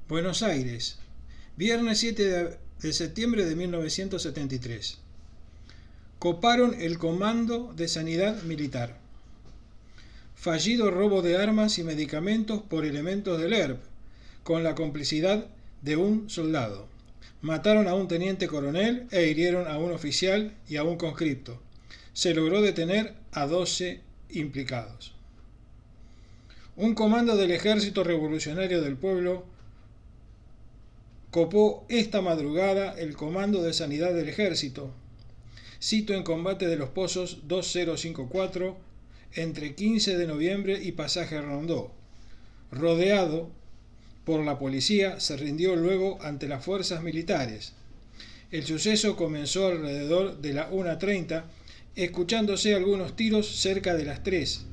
Buenos Aires, viernes 7 de septiembre de 1973. Coparon el Comando de Sanidad Militar. Fallido robo de armas y medicamentos por elementos del ERP, con la complicidad de un soldado. Mataron a un teniente coronel e hirieron a un oficial y a un conscripto. Se logró detener a 12 implicados. Un comando del Ejército Revolucionario del Pueblo copó esta madrugada el Comando de Sanidad del Ejército, sito en Combate de los Pozos 2054, entre 15 de noviembre y Pasaje Rondó. Rodeado por la policía, se rindió luego ante las fuerzas militares. El suceso comenzó alrededor de la 1:30, escuchándose algunos tiros cerca de las 3.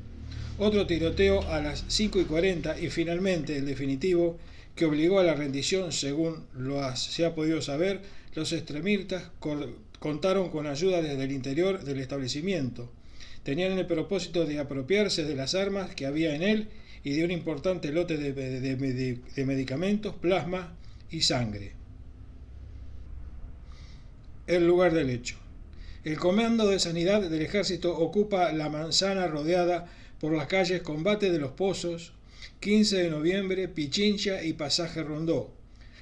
Otro tiroteo a las 5:40 y finalmente el definitivo, que obligó a la rendición. Según se ha podido saber, los extremistas contaron con ayuda desde el interior del establecimiento. Tenían el propósito de apropiarse de las armas que había en él y de un importante lote de medicamentos, plasma y sangre. El lugar del hecho. El Comando de Sanidad del Ejército ocupa la manzana rodeada por las calles Combate de los Pozos, 15 de noviembre, Pichincha y Pasaje Rondó.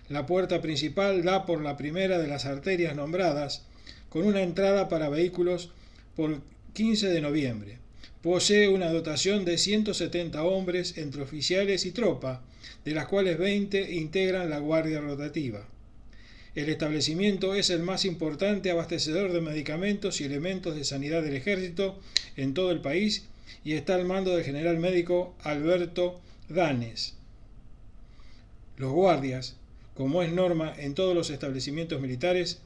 La puerta principal da por la primera de las arterias nombradas, con una entrada para vehículos por 15 de noviembre. Posee una dotación de 170 hombres entre oficiales y tropa, de las cuales 20 integran la guardia rotativa. El establecimiento es el más importante abastecedor de medicamentos y elementos de sanidad del Ejército en todo el país y está al mando del general médico Alberto Danes. Los guardias, como es norma en todos los establecimientos militares,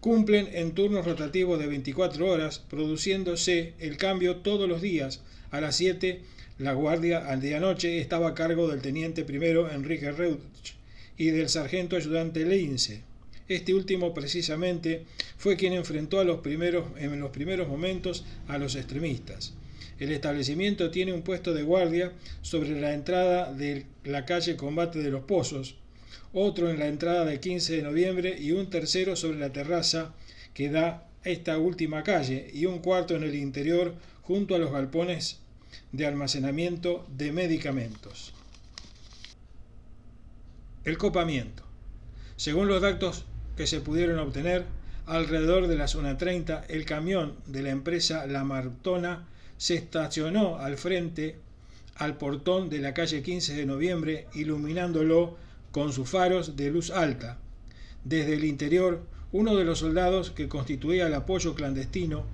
cumplen en turnos rotativos de 24 horas, produciéndose el cambio todos los días. A las 7, la guardia al día noche estaba a cargo del teniente primero Enrique Reuch y del sargento ayudante Lince. Este último precisamente fue quien enfrentó en los primeros momentos a los extremistas. El establecimiento tiene un puesto de guardia sobre la entrada de la calle Combate de los Pozos, otro en la entrada de 15 de noviembre y un tercero sobre la terraza que da a esta última calle y un cuarto en el interior junto a los galpones de almacenamiento de medicamentos. El copamiento. Según los datos que se pudieron obtener, alrededor de las 1:30 el camión de la empresa La Martona se estacionó al frente al portón de la calle 15 de noviembre, iluminándolo con sus faros de luz alta. Desde el interior, uno de los soldados que constituía el apoyo clandestino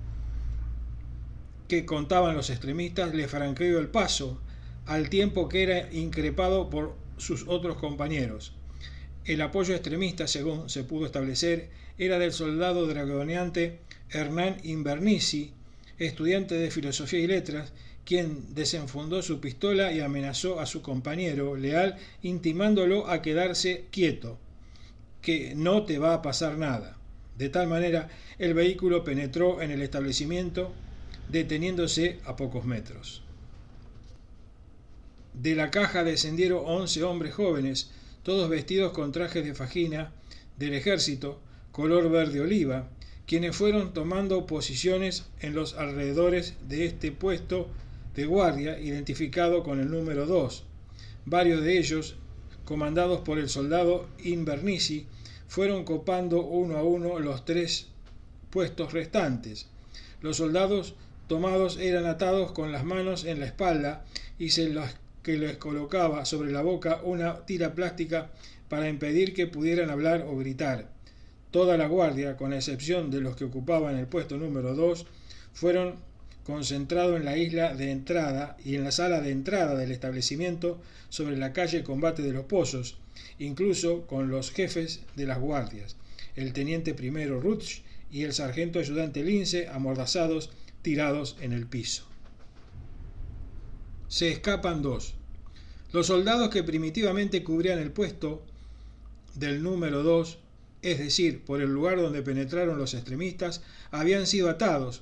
que contaban los extremistas le franqueó el paso, al tiempo que era increpado por sus otros compañeros. El apoyo extremista, según se pudo establecer, era del soldado dragoneante Hernán Invernizzi, estudiante de Filosofía y Letras, quien desenfundó su pistola y amenazó a su compañero leal, intimándolo a quedarse quieto, que no te va a pasar nada. De tal manera, el vehículo penetró en el establecimiento, deteniéndose a pocos metros. De la caja descendieron 11 hombres jóvenes, todos vestidos con trajes de fajina del ejército, color verde oliva, quienes fueron tomando posiciones en los alrededores de este puesto de guardia, identificado con el número 2. Varios de ellos, comandados por el soldado Invernizzi, fueron copando uno a uno los 3 puestos restantes. Los soldados tomados eran atados con las manos en la espalda y se les colocaba sobre la boca una tira plástica para impedir que pudieran hablar o gritar. Toda la guardia, con excepción de los que ocupaban el puesto número 2, fueron concentrados en la isla de entrada y en la sala de entrada del establecimiento sobre la calle Combate de los Pozos, incluso con los jefes de las guardias, el teniente primero Rutsch y el sargento ayudante Lince, amordazados, tirados en el piso. Se escapan 2. Los soldados que primitivamente cubrían el puesto del número 2, es decir, por el lugar donde penetraron los extremistas, habían sido atados,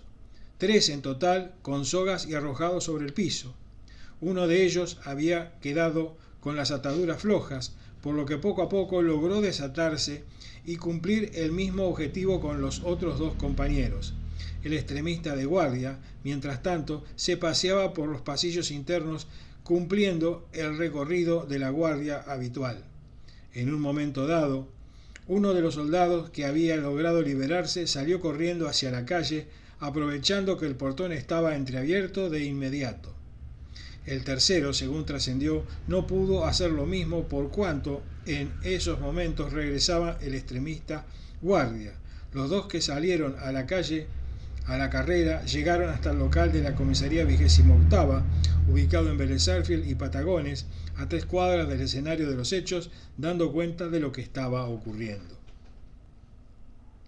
3 en total, con sogas y arrojados sobre el piso. Uno de ellos había quedado con las ataduras flojas, por lo que poco a poco logró desatarse y cumplir el mismo objetivo con los otros dos compañeros. El extremista de guardia, mientras tanto, se paseaba por los pasillos internos cumpliendo el recorrido de la guardia habitual. En un momento dado, uno de los soldados que había logrado liberarse salió corriendo hacia la calle, aprovechando que el portón estaba entreabierto de inmediato. El tercero, según trascendió, no pudo hacer lo mismo por cuanto en esos momentos regresaba el extremista guardia. Los dos que salieron a la calle a la carrera llegaron hasta el local de la comisaría 28ª, ubicado en Vélez Sarsfield y Patagones, a 3 cuadras del escenario de los hechos, dando cuenta de lo que estaba ocurriendo.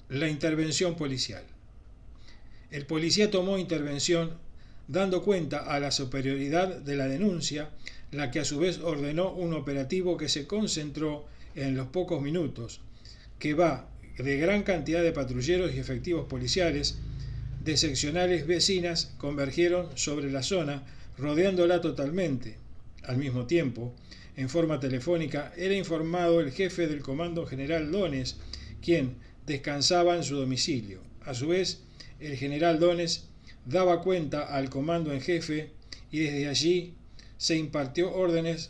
La intervención policial. El policía tomó intervención dando cuenta a la superioridad de la denuncia, la que a su vez ordenó un operativo que se concentró en los pocos minutos, que va de gran cantidad de patrulleros y efectivos policiales, de seccionales vecinas convergieron sobre la zona, rodeándola totalmente. Al mismo tiempo, en forma telefónica, era informado el jefe del Comando General Dones, quien descansaba en su domicilio. A su vez, el general Dones daba cuenta al comando en jefe y desde allí se impartió órdenes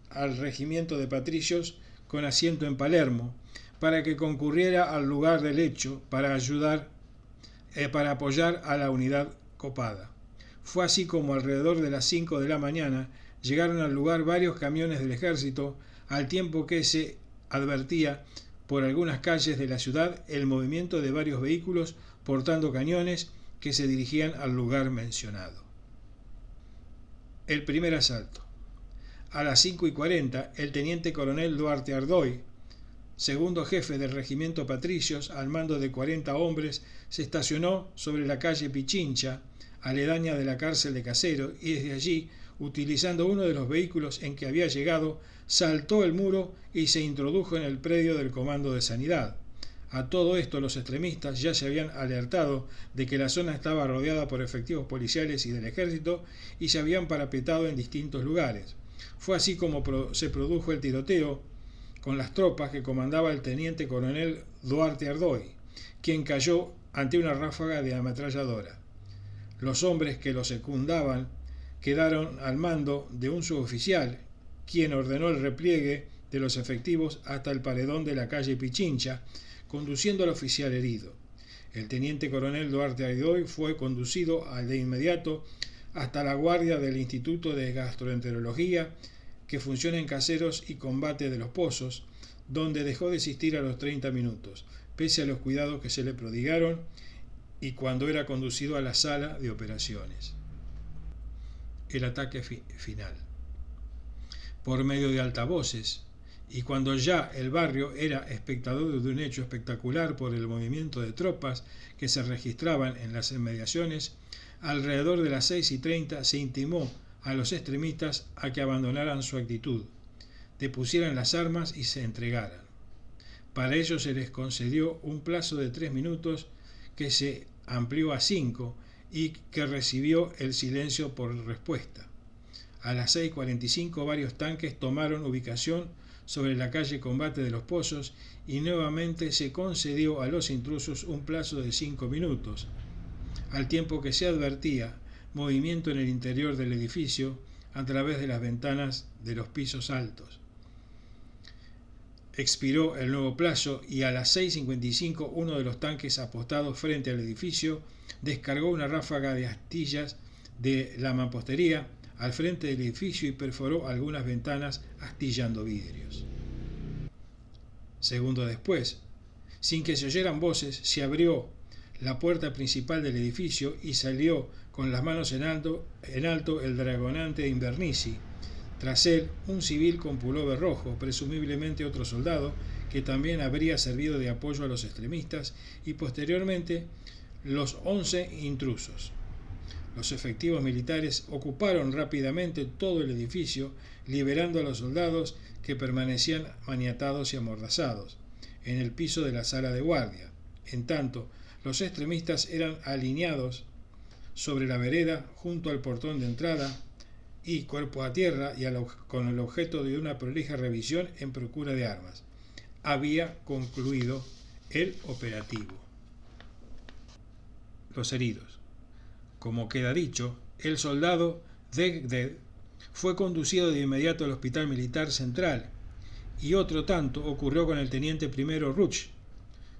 al regimiento de patricios con asiento en Palermo para que concurriera al lugar del hecho para apoyar a la unidad copada. Fue así como alrededor de las 5 de la mañana llegaron al lugar varios camiones del ejército, al tiempo que se advertía por algunas calles de la ciudad el movimiento de varios vehículos portando cañones que se dirigían al lugar mencionado. El primer asalto. A las 5:40, el teniente coronel Duarte Ardoy, segundo jefe del regimiento Patricios, al mando de 40 hombres, se estacionó sobre la calle Pichincha, aledaña de la cárcel de Caseros, y desde allí, utilizando uno de los vehículos en que había llegado, saltó el muro y se introdujo en el predio del Comando de Sanidad. A todo esto, los extremistas ya se habían alertado de que la zona estaba rodeada por efectivos policiales y del ejército y se habían parapetado en distintos lugares. Fue así como se produjo el tiroteo con las tropas que comandaba el teniente coronel Duarte Ardoy, quien cayó ante una ráfaga de ametralladora. Los hombres que lo secundaban quedaron al mando de un suboficial, quien ordenó el repliegue de los efectivos hasta el paredón de la calle Pichincha, conduciendo al oficial herido. El teniente coronel Duarte Ardoy fue conducido de inmediato hasta la guardia del Instituto de Gastroenterología, que funciona en Caseros y Combate de los Pozos, donde dejó de asistir a los 30 minutos, pese a los cuidados que se le prodigaron, y cuando era conducido a la sala de operaciones. El ataque final. Por medio de altavoces, y cuando ya el barrio era espectador de un hecho espectacular por el movimiento de tropas que se registraban en las inmediaciones, alrededor de las 6:30 se intimó a los extremistas a que abandonaran su actitud, depusieran las armas y se entregaran. Para ello se les concedió un plazo de 3 minutos que se amplió a 5 y que recibió el silencio por respuesta. A las 6:45 varios tanques tomaron ubicación sobre la calle Combate de los Pozos y nuevamente se concedió a los intrusos un plazo de 5 minutos, al tiempo que se advertía movimiento en el interior del edificio a través de las ventanas de los pisos altos. Expiró el nuevo plazo y a las 6:55 uno de los tanques apostados frente al edificio descargó una ráfaga de astillas de la mampostería al frente del edificio y perforó algunas ventanas astillando vidrios. Segundo después, sin que se oyeran voces, se abrió la puerta principal del edificio y salió con las manos en alto el dragonante Invernici. Tras él, un civil con pullover rojo, presumiblemente otro soldado, que también habría servido de apoyo a los extremistas, y posteriormente los 11 intrusos. Los efectivos militares ocuparon rápidamente todo el edificio, liberando a los soldados que permanecían maniatados y amordazados en el piso de la sala de guardia. En tanto, los extremistas eran alineados sobre la vereda junto al portón de entrada y cuerpo a tierra y con el objeto de una prolija revisión en procura de armas. Había concluido el operativo. Los heridos. Como queda dicho, el soldado Degded fue conducido de inmediato al Hospital Militar Central, y otro tanto ocurrió con el teniente primero Ruch.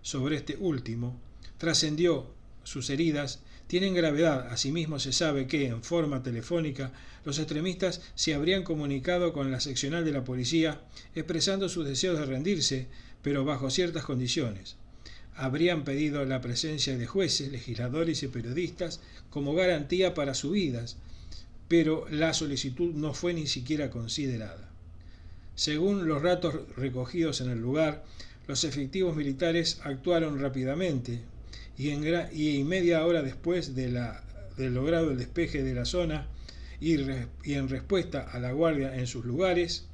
Sobre este último, trascendió sus heridas tienen gravedad. Asimismo, se sabe que, en forma telefónica, los extremistas se habrían comunicado con la seccional de la policía expresando sus deseos de rendirse, pero bajo ciertas condiciones. Habrían pedido la presencia de jueces, legisladores y periodistas como garantía para sus vidas, pero la solicitud no fue ni siquiera considerada. Según los datos recogidos en el lugar, los efectivos militares actuaron rápidamente y media hora después del logrado el despeje de la zona y en respuesta a la guardia en sus lugares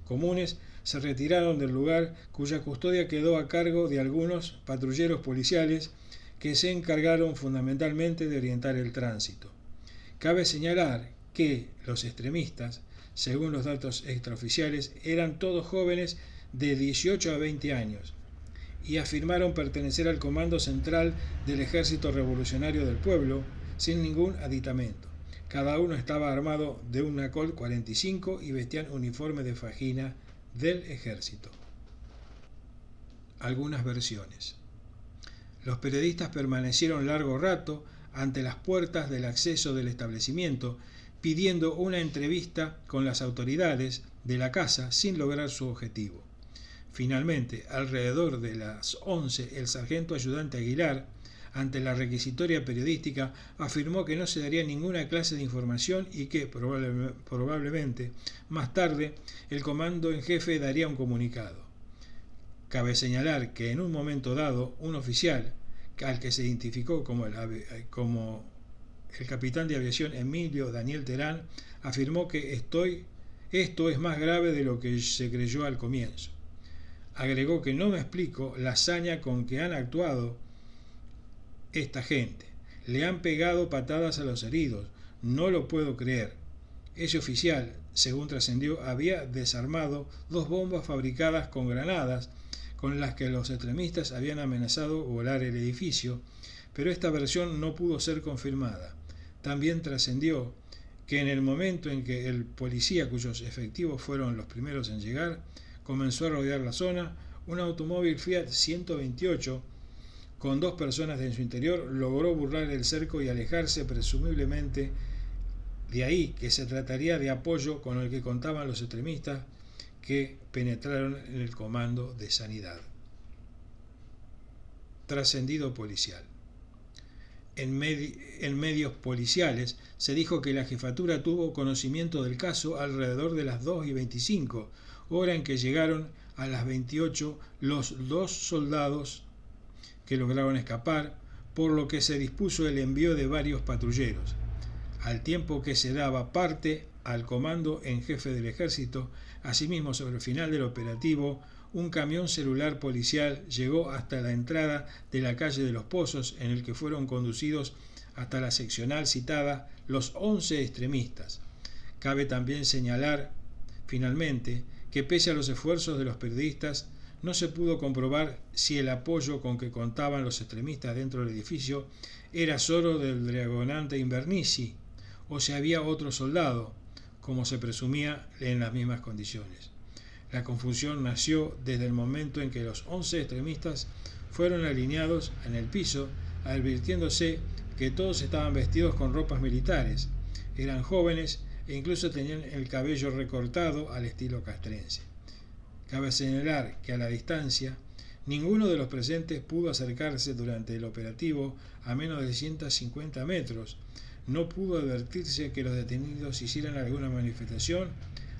comunes, se retiraron del lugar, cuya custodia quedó a cargo de algunos patrulleros policiales que se encargaron fundamentalmente de orientar el tránsito. Cabe señalar que los extremistas, según los datos extraoficiales, eran todos jóvenes de 18 a 20 años y afirmaron pertenecer al Comando Central del Ejército Revolucionario del Pueblo sin ningún aditamento. Cada uno estaba armado de una Colt 45 y vestían uniforme de fajina del ejército. Algunas versiones. Los periodistas permanecieron largo rato ante las puertas del acceso del establecimiento, pidiendo una entrevista con las autoridades de la casa sin lograr su objetivo. Finalmente, alrededor de las 11, el sargento ayudante Aguilar, ante la requisitoria periodística, afirmó que no se daría ninguna clase de información y que, probablemente, más tarde, el comando en jefe daría un comunicado. Cabe señalar que en un momento dado, un oficial, al que se identificó como el capitán de aviación Emilio Daniel Terán, afirmó que esto es más grave de lo que se creyó al comienzo. Agregó que no me explico la hazaña con que han actuado esta gente. Le han pegado patadas a los heridos. No lo puedo creer. Ese oficial, según trascendió, había desarmado 2 bombas fabricadas con granadas con las que los extremistas habían amenazado volar el edificio, pero esta versión no pudo ser confirmada. También trascendió que en el momento en que el policía, cuyos efectivos fueron los primeros en llegar, comenzó a rodear la zona, un automóvil Fiat 128 con 2 personas en su interior logró burlar el cerco y alejarse, presumiblemente de ahí que se trataría de apoyo con el que contaban los extremistas que penetraron en el comando de sanidad. Trascendido policial. En medios policiales se dijo que la jefatura tuvo conocimiento del caso alrededor de las 2:25, hora en que llegaron a las 28 los 2 soldados que lograron escapar, por lo que se dispuso el envío de varios patrulleros, al tiempo que se daba parte al comando en jefe del ejército. Asimismo, sobre el final del operativo, un camión celular policial llegó hasta la entrada de la calle de los Pozos, en el que fueron conducidos hasta la seccional citada los 11 extremistas. Cabe también señalar, finalmente, que pese a los esfuerzos de los periodistas, no se pudo comprobar si el apoyo con que contaban los extremistas dentro del edificio era solo del dragonante Invernici o si había otro soldado, como se presumía en las mismas condiciones. La confusión nació desde el momento en que los 11 extremistas fueron alineados en el piso, advirtiéndose que todos estaban vestidos con ropas militares, eran jóvenes e incluso tenían el cabello recortado al estilo castrense. Cabe señalar que a la distancia, ninguno de los presentes pudo acercarse durante el operativo a menos de 150 metros. No pudo advertirse que los detenidos hicieran alguna manifestación,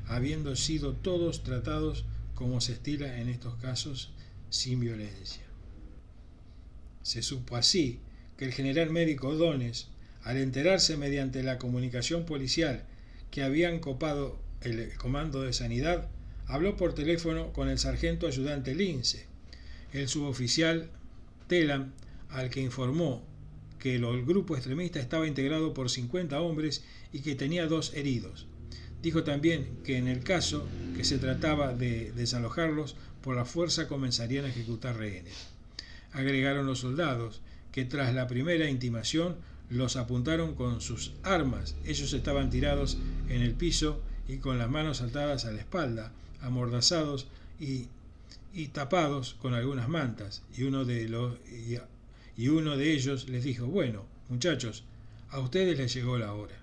habiendo sido todos tratados como se estila en estos casos, sin violencia. Se supo así que el general médico O'Donnell, al enterarse mediante la comunicación policial que habían copado el comando de sanidad, habló por teléfono con el sargento ayudante Lince, el suboficial Telam, al que informó que el grupo extremista estaba integrado por 50 hombres y que tenía 2 heridos. Dijo también que en el caso que se trataba de desalojarlos, por la fuerza comenzarían a ejecutar rehenes. Agregaron los soldados que tras la primera intimación los apuntaron con sus armas. Ellos estaban tirados en el piso y con las manos atadas a la espalda, amordazados y tapados con algunas mantas, y uno de ellos les dijo: bueno, muchachos, a ustedes les llegó la hora.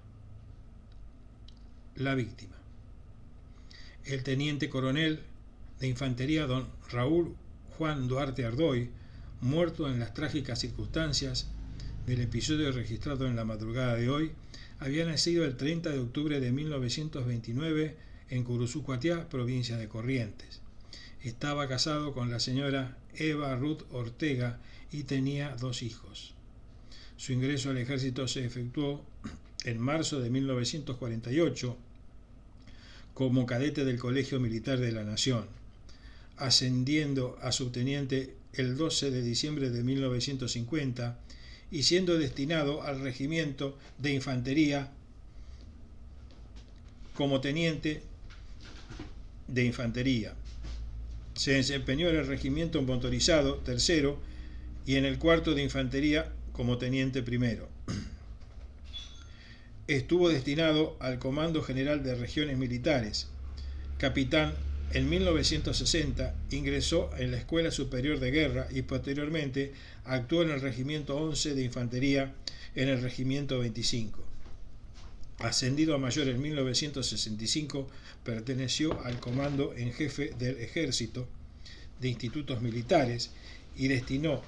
La víctima: el teniente coronel de infantería don Raúl Juan Duarte Ardoy, muerto en las trágicas circunstancias del episodio registrado en la madrugada de hoy, había nacido el 30 de octubre de 1929 en Curuzucuatiá, provincia de Corrientes. Estaba casado con la señora Eva Ruth Ortega y tenía 2 hijos. Su ingreso al ejército se efectuó en marzo de 1948 como cadete del Colegio Militar de la Nación, ascendiendo a subteniente el 12 de diciembre de 1950 y siendo destinado al regimiento de infantería como teniente de infantería. Se desempeñó en el regimiento motorizado tercero y en el cuarto de infantería como teniente primero. Estuvo destinado al Comando General de Regiones Militares. Capitán en 1960, ingresó en la Escuela Superior de Guerra y posteriormente actuó en el Regimiento 11 de Infantería en el Regimiento 25. Ascendido a mayor en 1965, perteneció al Comando en Jefe del Ejército de Institutos Militares y destinó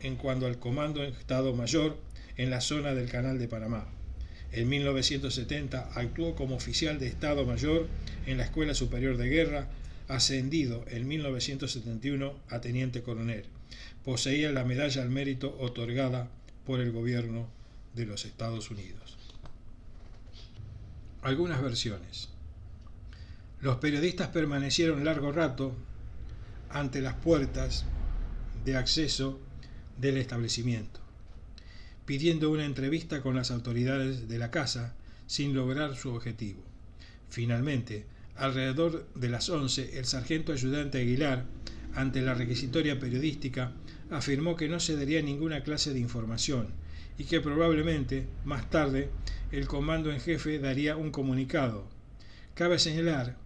en cuanto al Comando en Estado Mayor en la zona del Canal de Panamá. En 1970 actuó como oficial de Estado Mayor en la Escuela Superior de Guerra, ascendido en 1971 a teniente coronel. Poseía la Medalla al Mérito otorgada por el gobierno de los Estados Unidos. Algunas versiones. Los periodistas permanecieron largo rato ante las puertas de acceso del establecimiento, pidiendo una entrevista con las autoridades de la casa sin lograr su objetivo. Finalmente, alrededor de las 11, el sargento ayudante Aguilar, ante la requisitoria periodística, afirmó que no se daría ninguna clase de información y que probablemente, más tarde, el comando en jefe daría un comunicado. Cabe señalar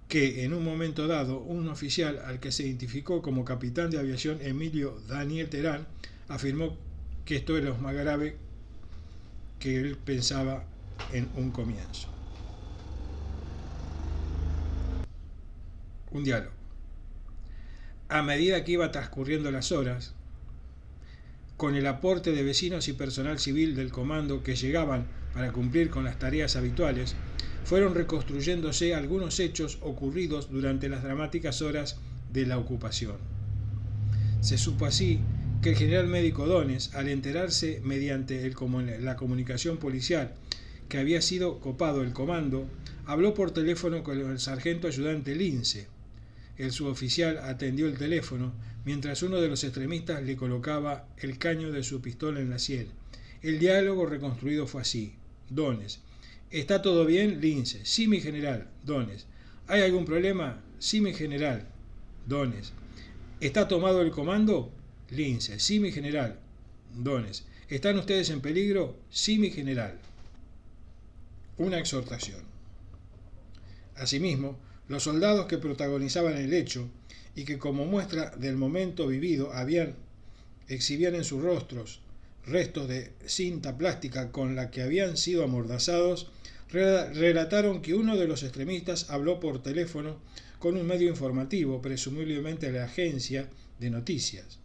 que en un momento dado, un oficial al que se identificó como capitán de aviación Emilio Daniel Terán afirmó que esto era lo más grave que él pensaba en un comienzo. Un diálogo. A medida que iba transcurriendo las horas, con el aporte de vecinos y personal civil del comando que llegaban para cumplir con las tareas habituales, fueron reconstruyéndose algunos hechos ocurridos durante las dramáticas horas de la ocupación. Se supo así que el general médico Dones, al enterarse mediante la comunicación policial que había sido copado el comando, habló por teléfono con el sargento ayudante Lince. El suboficial atendió el teléfono mientras uno de los extremistas le colocaba el caño de su pistola en la sien. El diálogo reconstruido fue así. Dones: ¿está todo bien? Lince: sí, mi general. Dones: ¿hay algún problema? Sí, mi general. Dones: ¿está tomado el comando? Lince: sí, mi general. Dones: ¿están ustedes en peligro? Sí, mi general. Una exhortación. Asimismo, los soldados que protagonizaban el hecho y que como muestra del momento vivido exhibían en sus rostros restos de cinta plástica con la que habían sido amordazados, relataron que uno de los extremistas habló por teléfono con un medio informativo, presumiblemente la agencia de noticias.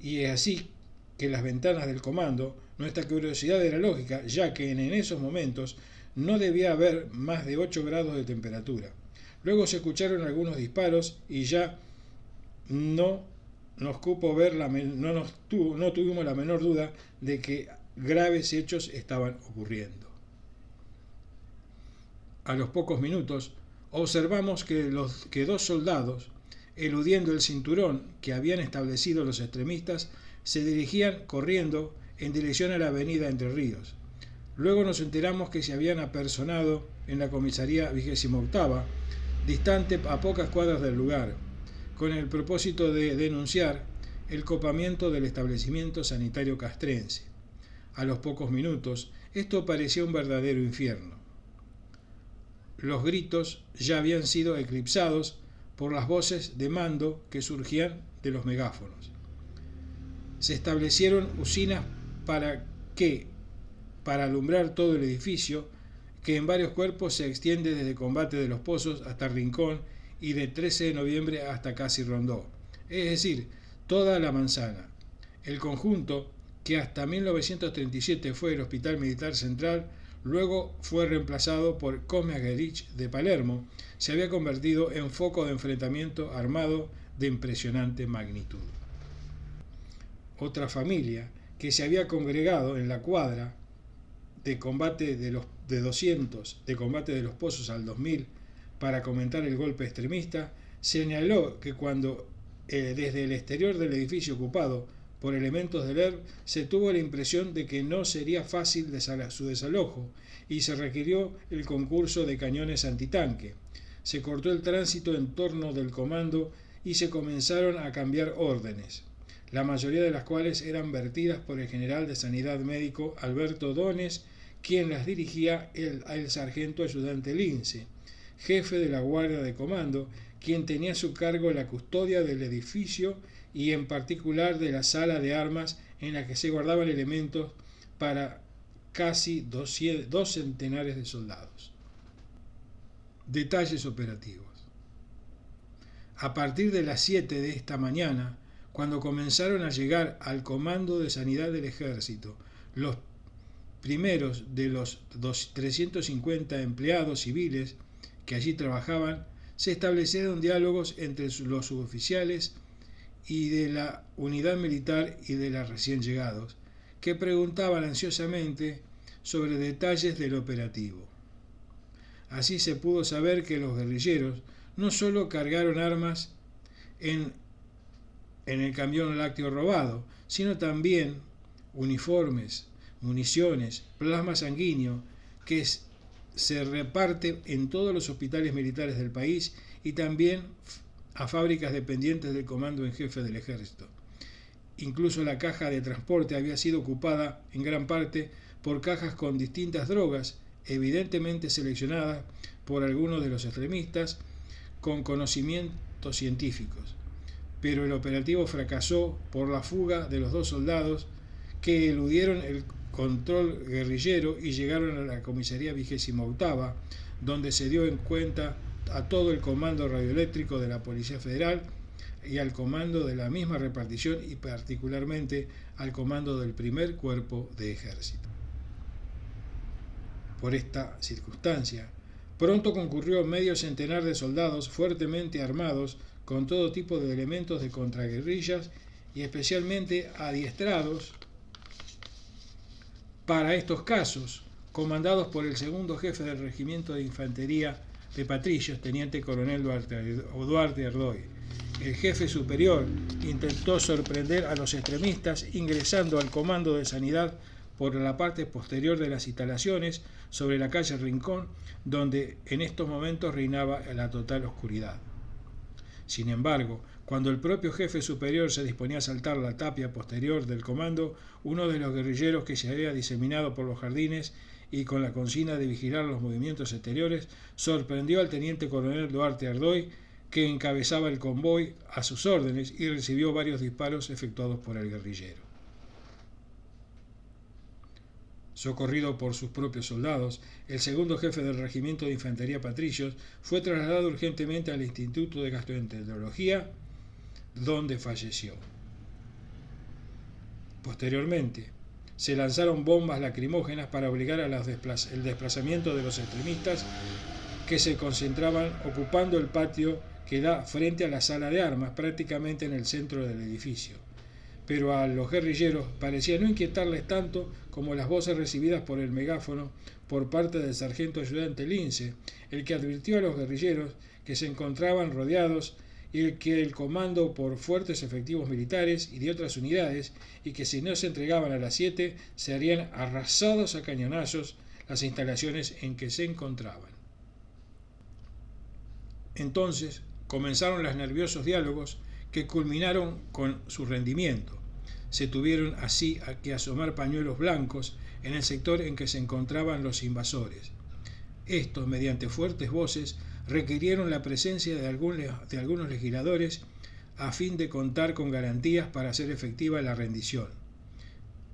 Y es así que las ventanas del comando, nuestra curiosidad era lógica, ya que en esos momentos no debía haber más de 8 grados de temperatura. Luego se escucharon algunos disparos y ya no tuvimos la menor duda de que graves hechos estaban ocurriendo. A los pocos minutos observamos que 2 soldados, eludiendo el cinturón que habían establecido los extremistas, se dirigían corriendo en dirección a la avenida Entre Ríos. Luego nos enteramos que se habían apersonado en la comisaría 28ª, distante a pocas cuadras del lugar, con el propósito de denunciar el copamiento del establecimiento sanitario castrense. A los pocos minutos, esto parecía un verdadero infierno. Los gritos ya habían sido eclipsados por las voces de mando que surgían de los megáfonos. Se establecieron usinas para alumbrar todo el edificio, que en varios cuerpos se extiende desde Combate de los Pozos hasta Rincón y de 13 de noviembre hasta casi Rondó, es decir, toda la manzana. El conjunto, que hasta 1937 fue el Hospital Militar Central, luego fue reemplazado por Cosme Agherich de Palermo, se había convertido en foco de enfrentamiento armado de impresionante magnitud. Otra familia que se había congregado en la cuadra de Combate de 200, de Combate de los Pozos al 2000, para comentar el golpe extremista, señaló que cuando desde el exterior del edificio ocupado por elementos del ERP se tuvo la impresión de que no sería fácil su desalojo y se requirió el concurso de cañones antitanque. Se cortó el tránsito en torno del comando y se comenzaron a cambiar órdenes, la mayoría de las cuales eran vertidas por el general de Sanidad Médico Alberto Dones, quien las dirigía el sargento ayudante Lince, jefe de la guardia de comando, quien tenía a su cargo la custodia del edificio y en particular de la sala de armas en la que se guardaban elementos para casi 2 centenares de soldados. Detalles operativos. A partir de las 7 de esta mañana, cuando comenzaron a llegar al Comando de Sanidad del Ejército los primeros de los 350 empleados civiles que allí trabajaban, se establecieron diálogos entre los suboficiales y de la unidad militar y de los recién llegados, que preguntaban ansiosamente sobre detalles del operativo. Así se pudo saber que los guerrilleros no solo cargaron armas en el camión lácteo robado, sino también uniformes, municiones, plasma sanguíneo, que se reparte en todos los hospitales militares del país y también a fábricas dependientes del Comando en Jefe del Ejército. Incluso la caja de transporte había sido ocupada en gran parte por cajas con distintas drogas, evidentemente seleccionadas por algunos de los extremistas con conocimientos científicos. Pero el operativo fracasó por la fuga de los 2 soldados que eludieron el control guerrillero y llegaron a la comisaría 28ª, donde se dio en cuenta a todo el comando radioeléctrico de la Policía Federal y al comando de la misma repartición y particularmente al comando del primer cuerpo de ejército. Por esta circunstancia, pronto concurrió medio centenar de soldados fuertemente armados con todo tipo de elementos de contraguerrillas y especialmente adiestrados para estos casos, comandados por el segundo jefe del Regimiento de Infantería de Patricios, teniente coronel Duarte Ardoy. El jefe superior intentó sorprender a los extremistas ingresando al comando de sanidad por la parte posterior de las instalaciones sobre la calle Rincón, donde en estos momentos reinaba la total oscuridad. Sin embargo, cuando el propio jefe superior se disponía a saltar la tapia posterior del comando, uno de los guerrilleros que se había diseminado por los jardines y con la consigna de vigilar los movimientos exteriores, sorprendió al teniente coronel Duarte Ardoy, que encabezaba el convoy a sus órdenes y recibió varios disparos efectuados por el guerrillero. Socorrido por sus propios soldados, el segundo jefe del Regimiento de Infantería Patricios fue trasladado urgentemente al Instituto de Gastroenterología, donde falleció. Posteriormente, se lanzaron bombas lacrimógenas para obligar al desplazamiento de los extremistas que se concentraban ocupando el patio que da frente a la sala de armas, prácticamente en el centro del edificio. Pero a los guerrilleros parecía no inquietarles tanto como las voces recibidas por el megáfono por parte del sargento ayudante Lince, el que advirtió a los guerrilleros que se encontraban rodeados y que el comando por fuertes efectivos militares y de otras unidades, y que si no se entregaban a las 7 serían arrasados a cañonazos las instalaciones en que se encontraban. Entonces comenzaron los nerviosos diálogos que culminaron con su rendimiento. Se tuvieron así a que asomar pañuelos blancos en el sector en que se encontraban los invasores. Estos, mediante fuertes voces, requirieron la presencia de algunos legisladores a fin de contar con garantías para hacer efectiva la rendición.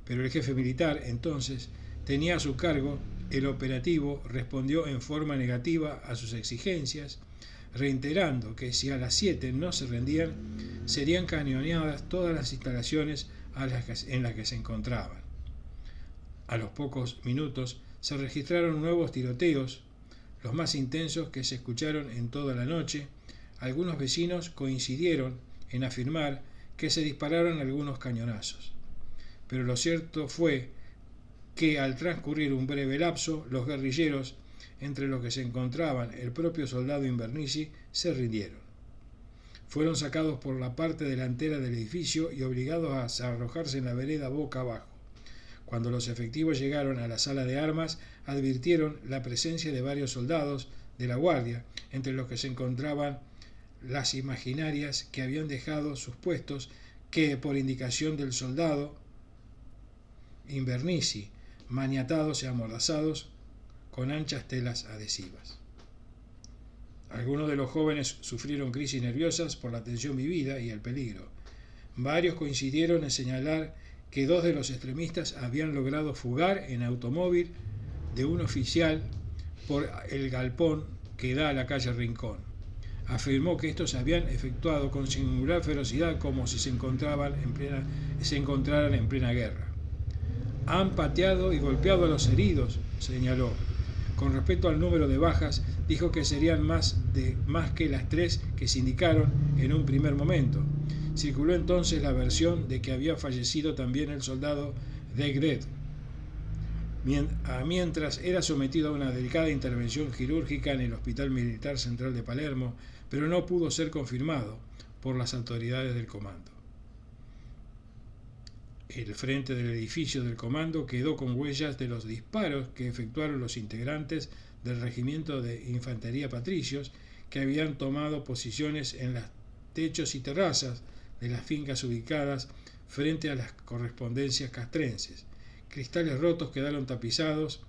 Pero el jefe militar, entonces, tenía a su cargo el operativo, respondió en forma negativa a sus exigencias, reiterando que si a las 7 no se rendían, serían cañoneadas todas las instalaciones en las que se encontraban. A los pocos minutos se registraron nuevos tiroteos, los más intensos que se escucharon en toda la noche. Algunos vecinos coincidieron en afirmar que se dispararon algunos cañonazos. Pero lo cierto fue que al transcurrir un breve lapso, los guerrilleros, entre los que se encontraban el propio soldado Invernizzi, se rindieron. Fueron sacados por la parte delantera del edificio y obligados a arrojarse en la vereda boca abajo. Cuando los efectivos llegaron a la sala de armas, advirtieron la presencia de varios soldados de la guardia, entre los que se encontraban las imaginarias que habían dejado sus puestos, que por indicación del soldado Invernizzi, maniatados y amordazados con anchas telas adhesivas. Algunos de los jóvenes sufrieron crisis nerviosas por la tensión vivida y el peligro. Varios coincidieron en señalar que 2 de los extremistas habían logrado fugar en automóvil de un oficial por el galpón que da a la calle Rincón. Afirmó que estos habían efectuado con singular ferocidad como si se encontraran en plena guerra. Han pateado y golpeado a los heridos, señaló. Con respecto al número de bajas, dijo que serían más que las 3 que se indicaron en un primer momento. Circuló entonces la versión de que había fallecido también el soldado Degret, mientras era sometido a una delicada intervención quirúrgica en el Hospital Militar Central de Palermo, pero no pudo ser confirmado por las autoridades del comando. El frente del edificio del comando quedó con huellas de los disparos que efectuaron los integrantes del regimiento de infantería patricios, que habían tomado posiciones en los techos y terrazas de las fincas ubicadas frente a las correspondencias castrenses. Cristales rotos quedaron tapizados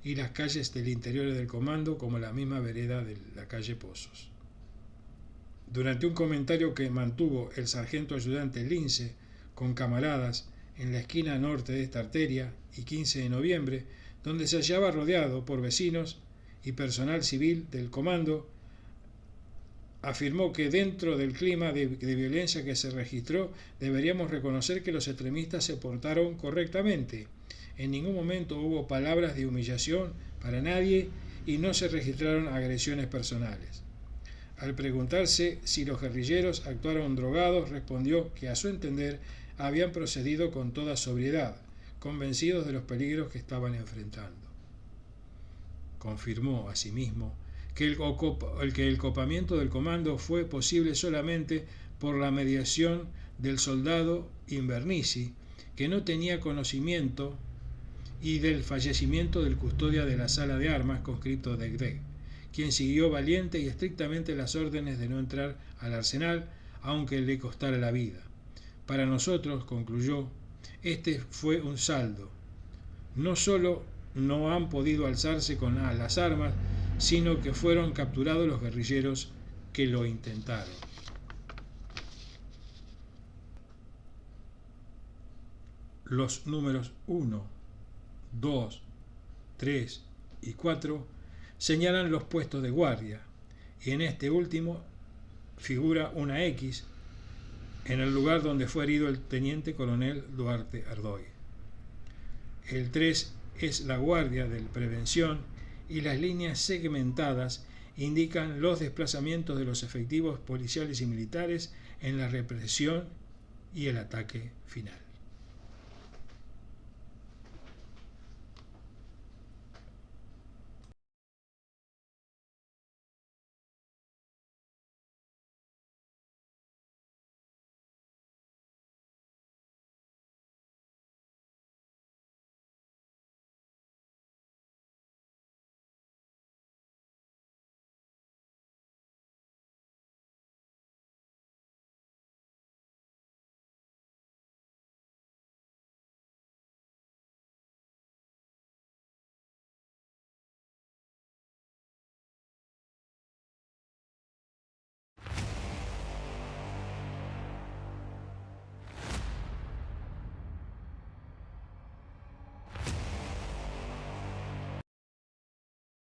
y las calles del interior del comando, como la misma vereda de la calle Pozos. Durante un comentario que mantuvo el sargento ayudante Lince con camaradas en la esquina norte de esta arteria, y 15 de noviembre, donde se hallaba rodeado por vecinos y personal civil del comando, afirmó que dentro del clima de violencia que se registró, deberíamos reconocer que los extremistas se portaron correctamente. En ningún momento hubo palabras de humillación para nadie y no se registraron agresiones personales. Al preguntarse si los guerrilleros actuaron drogados, respondió que a su entender habían procedido con toda sobriedad, convencidos de los peligros que estaban enfrentando. Confirmó asimismo que el copamiento del comando fue posible solamente por la mediación del soldado Invernizzi, que no tenía conocimiento, y del fallecimiento del custodia de la sala de armas, conscripto Degret, quien siguió valiente y estrictamente las órdenes de no entrar al arsenal, aunque le costara la vida. Para nosotros, concluyó, este fue un saldo. No solo no han podido alzarse con las armas, sino que fueron capturados los guerrilleros que lo intentaron. Los números 1, 2, 3 y 4 señalan los puestos de guardia, y en este último figura una X en el lugar donde fue herido el teniente coronel Duarte Ardoy. El 3 es la guardia de prevención, y las líneas segmentadas indican los desplazamientos de los efectivos policiales y militares en la represión y el ataque final.